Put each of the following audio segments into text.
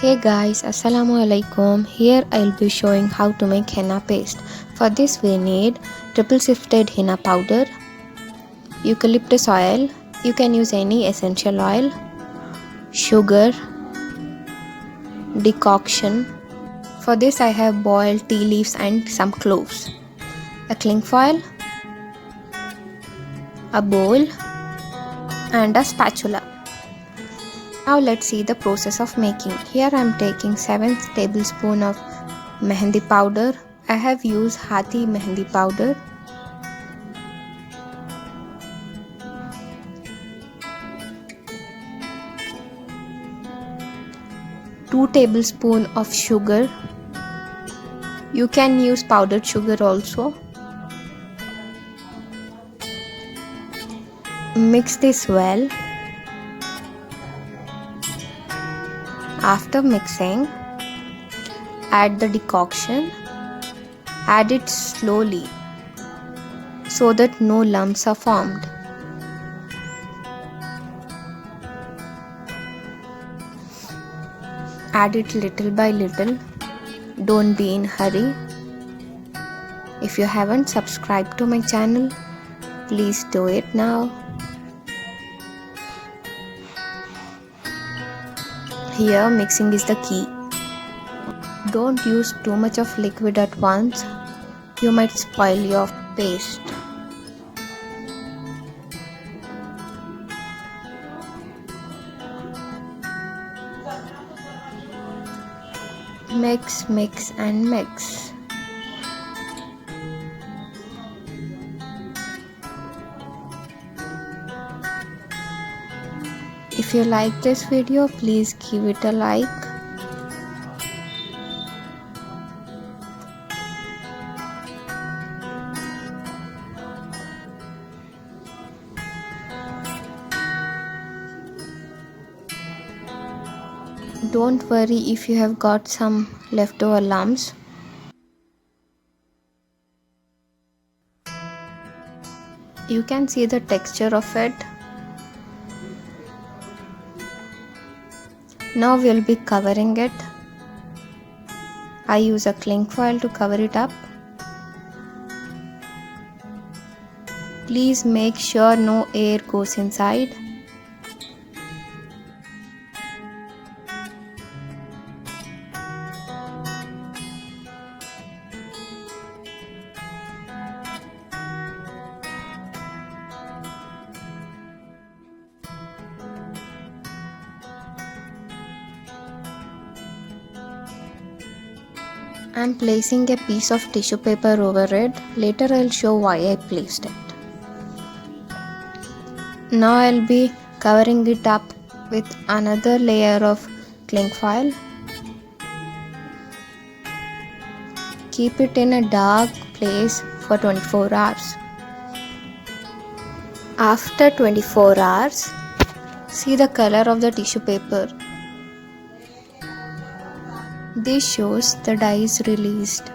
Hey guys, Assalamualaikum. Here I'll be showing how to make henna paste. For this we need triple sifted henna powder, eucalyptus oil, you can use any essential oil, sugar, decoction. For this I have boiled tea leaves and some cloves, a cling foil, a bowl and a spatula. Now let's see the process of making. Here I am taking 7 tablespoons of Mehndi powder. I have used Hathi Mehndi powder. Two tablespoons of sugar. You can use powdered sugar also. Mix this well. After mixing, add the decoction. Add it slowly so that no lumps are formed. Add it little by little. Don't be in hurry. If you haven't subscribed to my channel, please do it now. Here mixing is the key. Don't use too much of liquid at once. You might spoil your paste. Mix, mix and mix. If you like this video, please give it a like. Don't worry if you have got some leftover lumps. You can see the texture of it. Now we'll be covering it. I use a cling foil to cover it up. Please make sure no air goes inside. I'm placing a piece of tissue paper over it. Later I'll show why I placed it. Now I'll be covering it up with another layer of cling foil. Keep it in a dark place for 24 hours. After 24 hours, see the color of the tissue paper. This shows the dye is released.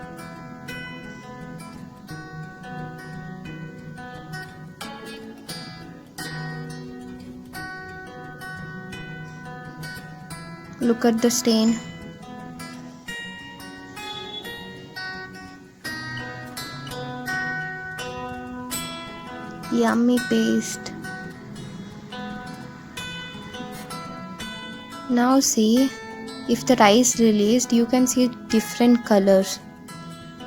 Look at the stain. Yummy paste. Now see, if the dye is released, you can see different colors.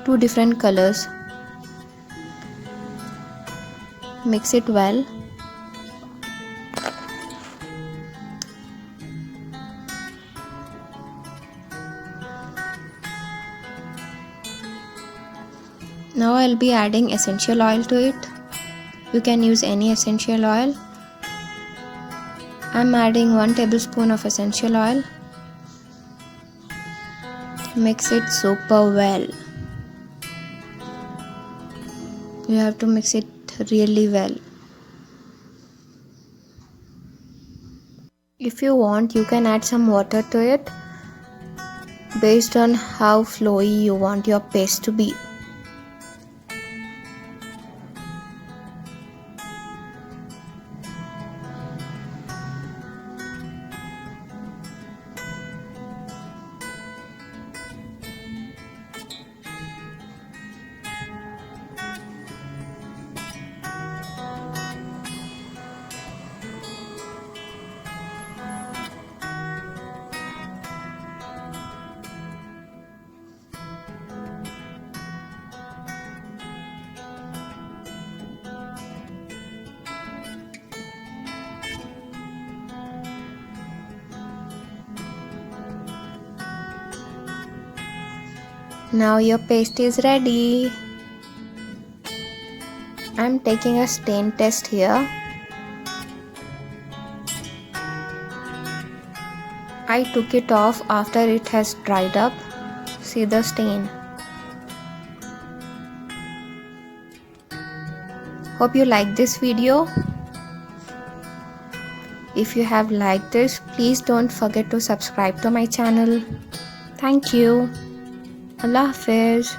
Two different colors. Mix it well. Now I'll be adding essential oil to it. You can use any essential oil. I'm adding 1 tablespoon of essential oil. Mix it super well. You have to mix it really well. If you want, you can add some water to it based on how flowy you want your paste to be. Now your paste is ready. I'm taking a stain test here. I took it off after it has dried up. See the stain. Hope you like this video. If you have liked this, please don't forget to subscribe to my channel. Thank you. Allah Hafiz.